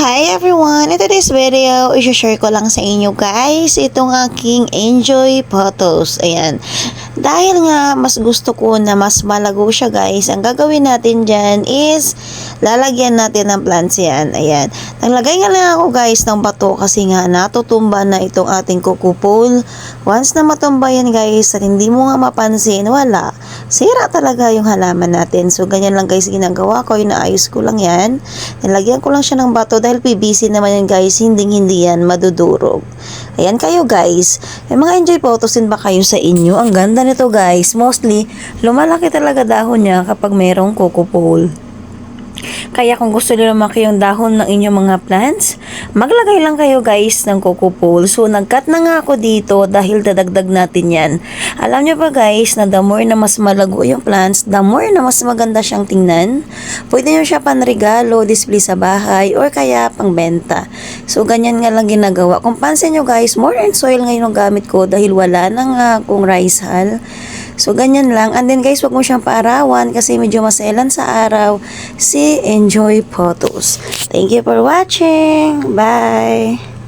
Hi everyone! In today's video, i-share ko lang sa inyo guys itong aking enjoy photos. Ayan. Dahil nga mas gusto ko na mas malago siya guys, ang gagawin natin dyan is lalagyan natin ng plants yan. Ayan. Naglagay nga lang ako guys ng bato kasi nga natutumba na itong ating kukupol. Once na matumba yan guys at hindi mo nga mapansin, wala. Sira talaga yung halaman natin. So ganyan lang guys ginagawa ko, inaayos ko lang yan. Nilagyan ko lang siya ng bato dahil PVC naman yan guys, hindi yan madudurog. Ayan kayo guys. May mga enjoy photos din ba kayo sa inyo? Ang ganda nito guys. Mostly, lumalaki talaga dahon niya kapag merong kukupol. Kaya kung gusto niyo lumaki yung dahon ng inyong mga plants, maglagay lang kayo guys ng kukupol. So nag-cut na nga ako dito dahil dadagdag natin yan. Alam niyo ba guys na the more na mas malago yung plants, the more na mas maganda siyang tingnan. Pwede niyo siya panregalo, display sa bahay, or kaya pangbenta. So ganyan nga lang ginagawa. Kung pansin nyo guys, more and soil ngayon ang gamit ko dahil wala na nga akong rice hull. So, ganyan lang. And then guys, wag mo siyang paarawan kasi medyo maselan sa araw. See, enjoy photos. Thank you for watching. Bye!